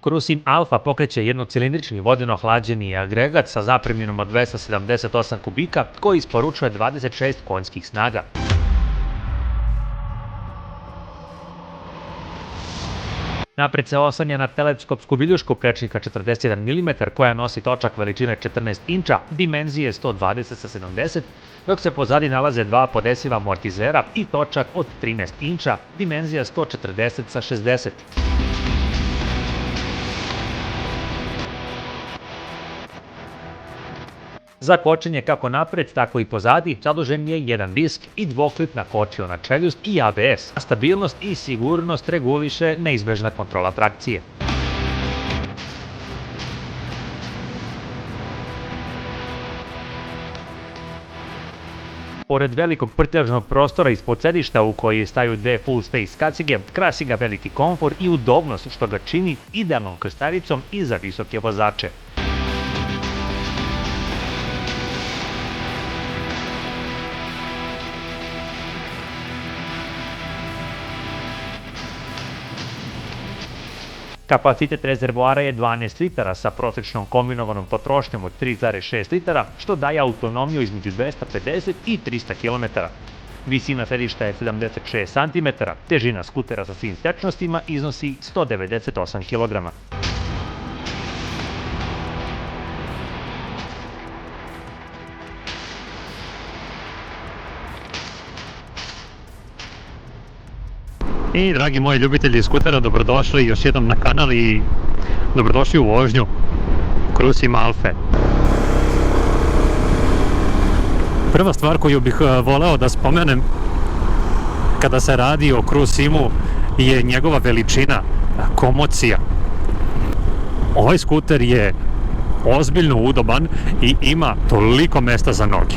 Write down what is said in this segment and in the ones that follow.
Cruise Alpha pokreće jednocilindrični vodeno hlađeni agregat sa zapremninom od 278 kubika koji isporučuje 26 konjskih snaga. Napred se oslanja na teleskopsku viljušku prečnika 41 mm koja nosi točak veličine 14 inča, dimenzije 120 sa 70, dok se pozadi nalaze dva podesiva amortizera i točak od 13 inča, dimenzija 140 sa 60. Za kočenje kako napred, tako i pozadi zadužen je jedan disk i dvoklipna kočiona čeljust i ABS. Stabilnost i sigurnost reguliše neizbežna kontrola trakcije. Pored velikog prtljažnog prostora ispod sedišta u koji staju dve full space kacige, krasi ga veliki komfor i udobnost što ga čini idealnom krstavicom i za visoke vozače. Kapacitet rezervoara je 12 litara sa prosječnom kombinovanom potrošnjom od 3,6 litara, što daje autonomiju između 250 i 300 km. Visina sedišta je 76 cm, težina skutera sa svim tečnostima iznosi 198 kg. I dragi moji ljubitelji skutera, dobrodošli još jednom na kanal i dobrodošli u vožnju Cruise Alpha. Prva stvar koju bih voleo da spomenem kada se radi o Cruise je njegova veličina, komocija. Ovaj skuter je ozbiljno udoban i ima toliko mesta za noge.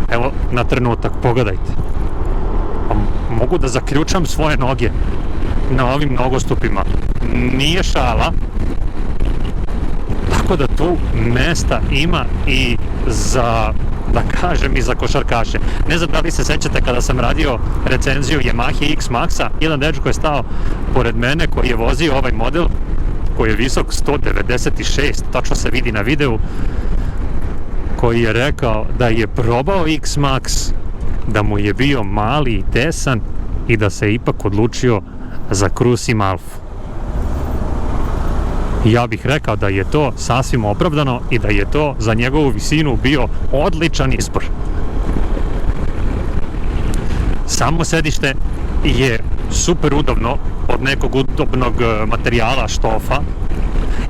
Evo na trenutak, pogledajte. Mogu da zaključam svoje noge na ovim nogostupima. Nije šala. Tako da tu mesta ima i za, da kažem, i za košarkaše. Ne znam da li se sećate kada sam radio recenziju Yamaha X-Maxa, jedan dečko je stao pored mene koji je vozio ovaj model koji je visok 196, tačno se vidi na videu, koji je rekao da je probao X-Max, da mu je bio mali i tesan i da se ipak odlučio za Cruise Alpha. Ja bih rekao da je to sasvim opravdano i da je to za njegovu visinu bio odličan izbor. Samo sedište je super udobno, od nekog udobnog materijala štofa,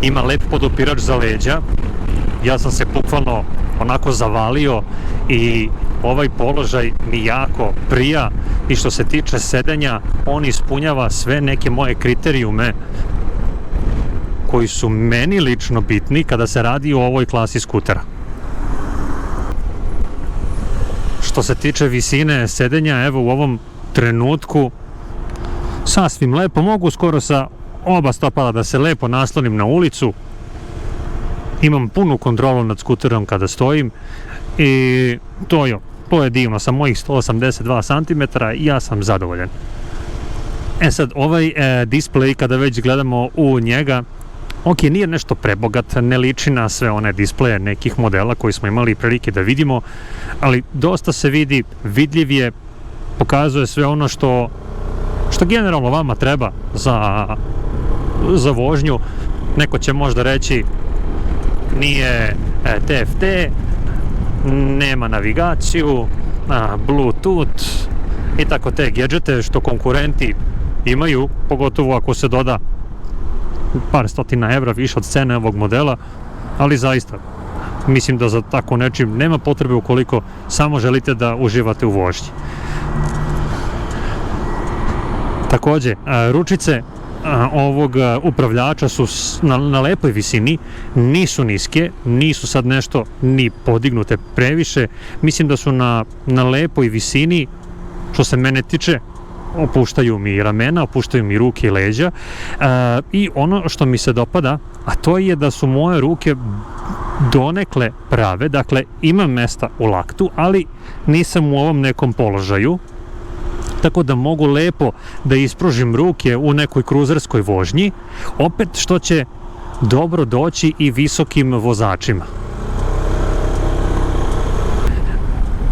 ima lep podupirač za leđa. Ja sam se bukvalno onako zavalio i ovaj položaj mi jako prija i što se tiče sedenja, on ispunjava sve neke moje kriterijume koji su meni lično bitni kada se radi o ovoj klasi skutera. Što se tiče visine sedenja, evo u ovom trenutku sasvim lepo, mogu skoro sa oba stopala da se lepo naslonim na ulicu. Imam punu kontrolu nad skuterom kada stojim i to je divno, sa mojih 182 cm ja sam zadovoljan. Sad, ovaj display, kada već gledamo u njega, ok, nije nešto prebogat, ne liči na sve one displeje nekih modela koji smo imali prilike da vidimo, ali dosta se vidi, vidljiv je, pokazuje sve ono što generalno vama treba za vožnju. Neko će možda reći nije TFT, nema navigaciju, Bluetooth i tako te gadžete što konkurenti imaju, pogotovo ako se doda par stotina evra više od cene ovog modela, ali zaista mislim da za tako nečim nema potrebe ukoliko samo želite da uživate u vožnji. Takođe, ručice ovog upravljača su na lepoj visini, nisu niske, nisu sad nešto ni podignute previše, mislim da su na lepoj visini. Što se mene tiče, opuštaju mi ramena, opuštaju mi ruke i leđa, i ono što mi se dopada, a to je da su moje ruke donekle prave, dakle imam mesta u laktu, ali nisam u ovom nekom položaju, tako da mogu lepo da ispružim ruke u nekoj kruzerskoj vožnji, opet što će dobro doći i visokim vozačima.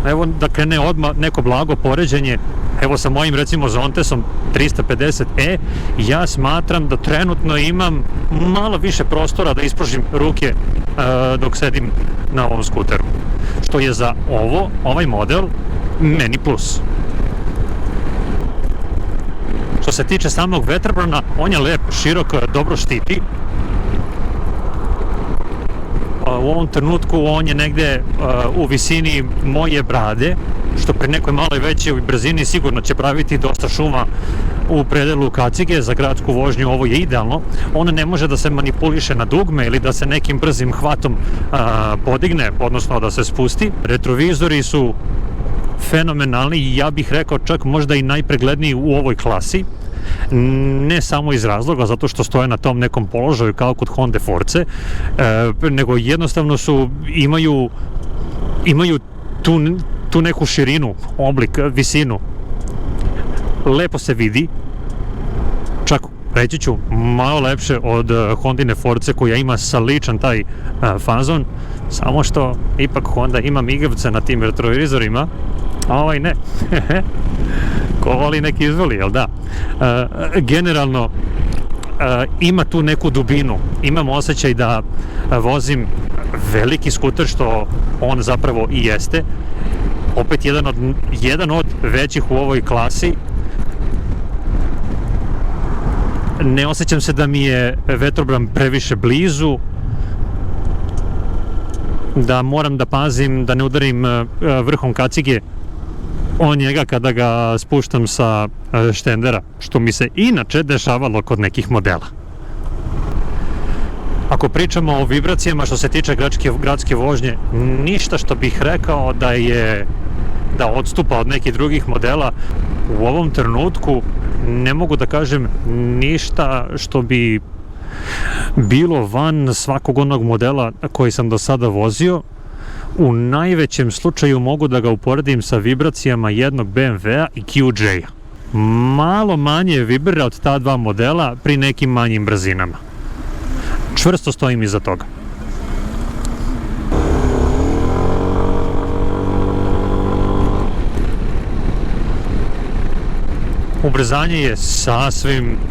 Evo da krene odmah neko blago poređenje. Evo sa mojim recimo Zontesom 350e, ja smatram da trenutno imam malo više prostora da ispružim ruke dok sedim na ovom skuteru. Što je za ovaj model meni plus. Što se tiče samog vetrobrana, on je lep, širok, dobro štiti. U ovom trenutku on je negde u visini moje brade, što pri nekoj maloj većoj brzini sigurno će praviti dosta šuma u predelu kacige. Za gradsku vožnju ovo je idealno. On ne može da se manipuliše na dugme ili da se nekim brzim hvatom podigne, odnosno da se spusti. Retrovizori su fenomenalni i ja bih rekao čak možda i najpregledniji u ovoj klasi. Ne samo iz razloga zato što stoje na tom nekom položaju kao kod Honda Force, nego jednostavno imaju tu neku širinu, oblik, visinu. Lepo se vidi, čak reći ću malo lepše od Hondine Force koja ima sličan taj fazon, samo što ipak Honda ima migavce na tim retrovizorima, a ovaj ne. Ko voli neki izvoli, jel da? Generalno ima tu neku dubinu, imam osjećaj da vozim veliki skuter, što on zapravo i jeste, opet jedan od većih u ovoj klasi. Ne osjećam se da mi je vetrobran previše blizu, da moram da pazim da ne udarim vrhom kacige o njega kada ga spuštam sa štendera, što mi se inače dešavalo kod nekih modela. Ako pričamo o vibracijama što se tiče gradske vožnje, ništa što bih rekao da odstupa od nekih drugih modela. U ovom trenutku ne mogu da kažem ništa što bi bilo van svakog onog modela koji sam do sada vozio. U najvećem slučaju mogu da ga uporedim sa vibracijama jednog BMW-a i QJ-a. Malo manje vibrira od ta dva modela pri nekim manjim brzinama. Čvrsto stojim iza toga. Ubrzanje je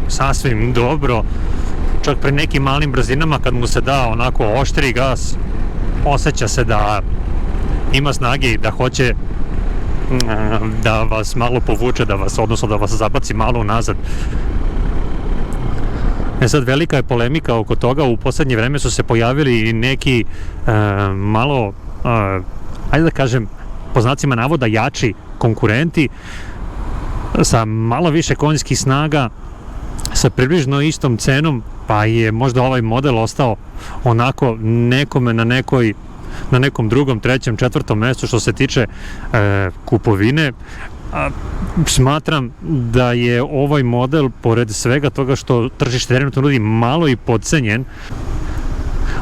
sasvim dobro. Čak pri nekim malim brzinama kad mu se da onako oštri gas, osjeća se da ima snage i da hoće da vas malo povuče, odnosno da vas zabaci malo unazad. Sad, velika je polemika oko toga. U poslednje vreme su se pojavili neki malo, ajde da kažem, po znacima navoda jači konkurenti sa malo više konjskih snaga, sa približno istom cenom, pa je možda ovaj model ostao onako nekome na nekom drugom, trećem, četvrtom mestu što se tiče kupovine. Smatram da je ovaj model, pored svega toga što tržište trenutno nudi, malo i podcenjen.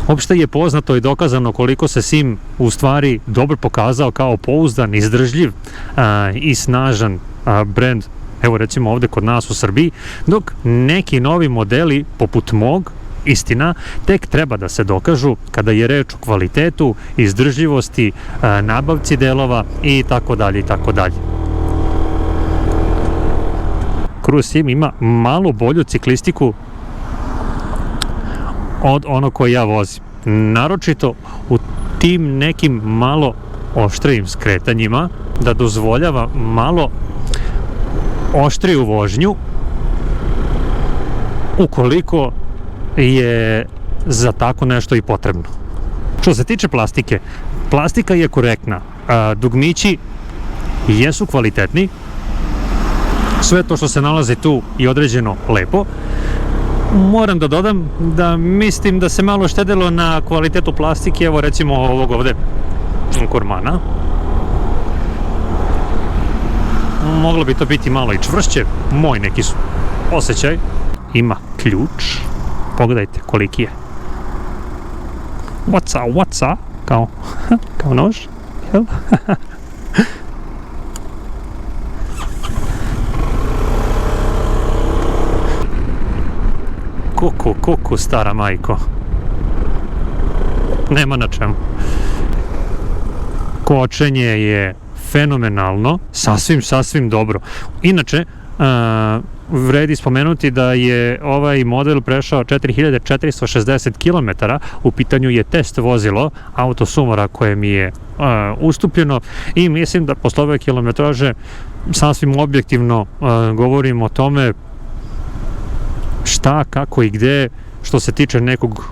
Opšte je poznato i dokazano koliko se Sim u stvari dobro pokazao kao pouzdan, izdržljiv i snažan brend, evo recimo ovde kod nas u Srbiji, dok neki novi modeli poput mog, istina, tek treba da se dokažu kada je reč o kvalitetu, izdržljivosti, nabavci delova i tako dalje i tako dalje. Cruise Sim ima malo bolju ciklistiku od ono koje ja vozim. Naročito u tim nekim malo oštrijim skretanjima, da dozvoljava malo oštriju vožnju ukoliko je za tako nešto i potrebno. Što se tiče plastike, plastika je korektna, dugmići jesu kvalitetni, sve to što se nalazi tu je određeno lepo. Moram da dodam da mislim da se malo štedelo na kvalitetu plastike, evo recimo ovog ovde Kurmana. Moglo bi to biti malo i čvršće, moj neki osjećaj. Ima ključ, pogledajte koliki je. What's kao nož, jel? kuku, stara majko. Nema na čemu. Kočenje je fenomenalno, sasvim dobro. Inače, vredi spomenuti da je ovaj model prešao 4460 km, u pitanju je test vozilo Autosumora koje mi je ustupljeno i mislim da posle ove kilometraže sasvim objektivno govorim o tome šta, kako i gde što se tiče nekog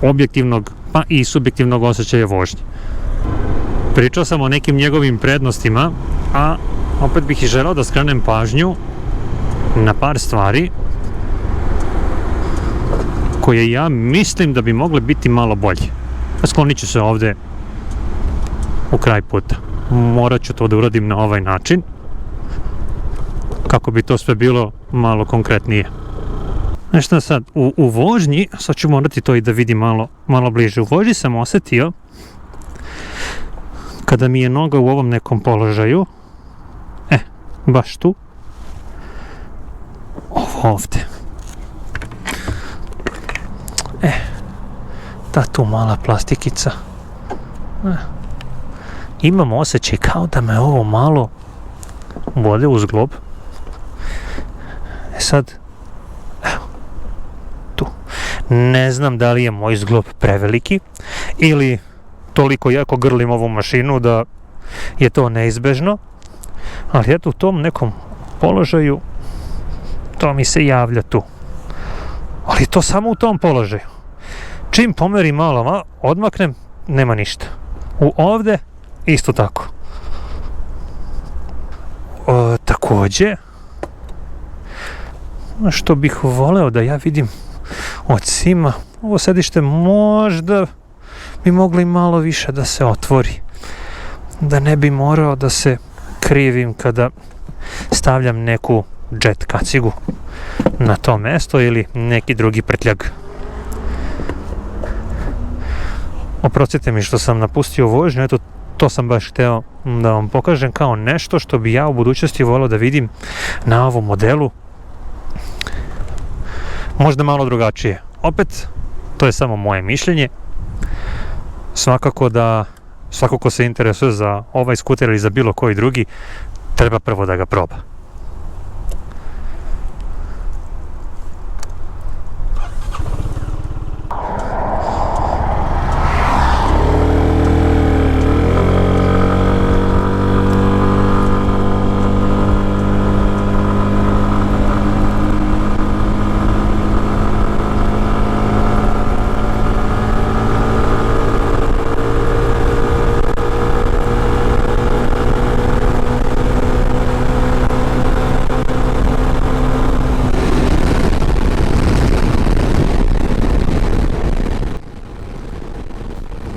objektivnog pa i subjektivnog osjećaja vožnje. Pričao sam o nekim njegovim prednostima, a opet bih i želeo da skrenem pažnju na par stvari koje ja mislim da bi mogle biti malo bolje. Sklonit ću se ovde u kraj puta. Morat ću to da uradim na ovaj način kako bi to sve bilo malo konkretnije. Znaš šta sad, u vožnji, sad ću morati to i da vidim malo bliže. U vožnji sam osetio kada mi je noga u ovom nekom položaju, baš tu, ovo ovde. Ta tu mala plastikica. Imam osjećaj kao da me ovo malo bode uz zglob. Sad, evo, tu. Ne znam da li je moj zglob preveliki ili toliko jako grlim ovu mašinu da je to neizbežno, ali eto u tom nekom položaju to mi se javlja tu. Ali to samo u tom položaju. Čim pomerim malo, odmaknem, nema ništa. U ovde, isto tako. Takođe, što bih voleo da ja vidim od svima, ovo sedište možda bi moglo i malo više da se otvori. Da ne bi morao da se krivim kada stavljam neku jet kacigu na to mesto ili neki drugi prtljag. Oprostite mi što sam napustio vožnju, eto to sam baš hteo da vam pokažem kao nešto što bi ja u budućnosti volio da vidim na ovom modelu. Možda malo drugačije. Opet, to je samo moje mišljenje. Svako ko se interesuje za ovaj skuter ili za bilo koji drugi, treba prvo da ga proba.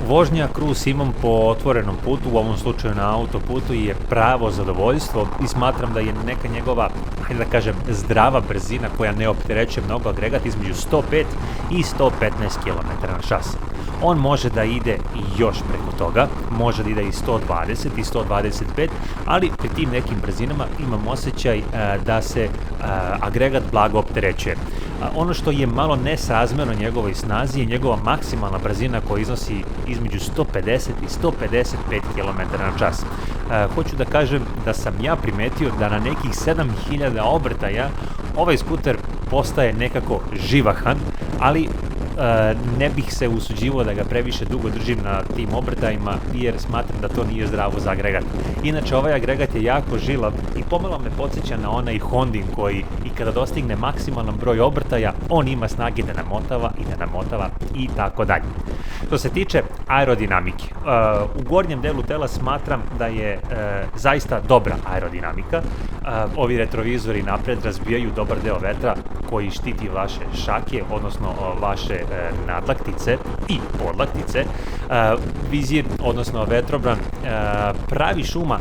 Vožnja cruise imam po otvorenom putu, u ovom slučaju na autoputu, je pravo zadovoljstvo i smatram da je neka njegova, hajde da kažem, zdrava brzina koja ne opterećuje mnogo agregat između 105 i 115 km na čas. On može da ide i još preko toga, može da ide i 120 i 125, ali pri tim nekim brzinama imam osjećaj da se agregat blago opterećuje. Ono što je malo nesrazmerno njegovoj snazi je njegova maksimalna brzina koja iznosi između 150 i 155 km na čas. Hoću da kažem da sam ja primetio da na nekih 7000 obrtaja ovaj skuter postaje nekako živahan, ali ne bih se usuđivao da ga previše dugo držim na tim obrtajima jer smatram da to nije zdravo za agregat. Inače, ovaj agregat je jako žilav i pomalo me podsjeća na onaj Hondin koji i kada dostigne maksimalan broj obrtaja, on ima snage da namotava i tako dalje. Što se tiče aerodinamike, u gornjem delu tela smatram da je zaista dobra aerodinamika. Ovi retrovizori napred razbijaju dobar deo vetra koji štiti vaše šake, odnosno vaše nadlaktice i podlaktice. Vizir, odnosno vetrobran, pravi šuma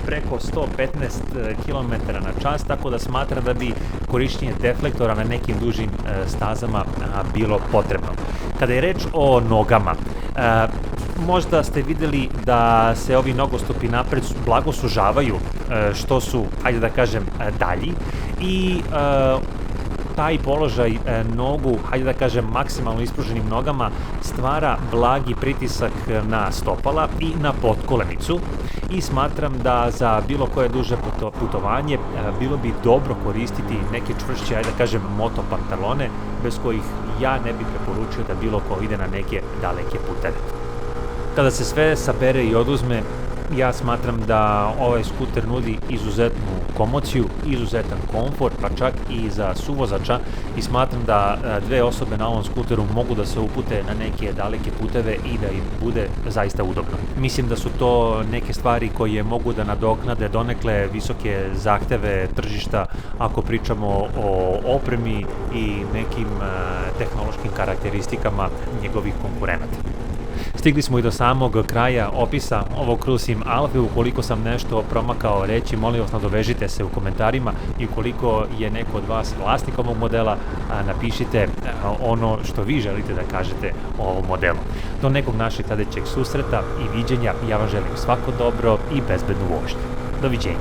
preko 115 km na čas, tako da smatram da bi korišćenje deflektora na nekim dužim stazama bilo potrebno. Kada je reč o nogama, možda ste videli da se ovi nogostupi napred blago sužavaju, što su, hajde da kažem, dalji i taj položaj nogu, hajde da kažem maksimalno ispruženim nogama, stvara blagi pritisak na stopala i na potkolenicu i smatram da za bilo koje duže putovanje bilo bi dobro koristiti neke čvršće, hajde da kažem, moto pantalone, bez kojih ja ne bih preporučio da bilo ko ide na neke daleke puteve. Kada se sve sabere i oduzme, ja smatram da ovaj skuter nudi izuzetnu komociju, izuzetan komfort, pa čak i za suvozača, i smatram da dve osobe na ovom skuteru mogu da se upute na neke daleke puteve i da im bude zaista udobno. Mislim da su to neke stvari koje mogu da nadoknade donekle visoke zahteve tržišta ako pričamo o opremi i nekim tehnološkim karakteristikama njegovih konkurenata. Stigli smo i do samog kraja opisa ovog Crusim Alfe. Ukoliko sam nešto promakao reći, molim vas nadovežite se u komentarima, i ukoliko je neko od vas vlasnik ovog modela, napišite ono što vi želite da kažete o ovom modelu. Do nekog našeg sledećeg susreta i viđenja, ja vam želim svako dobro i bezbednu vožnju. Doviđenja.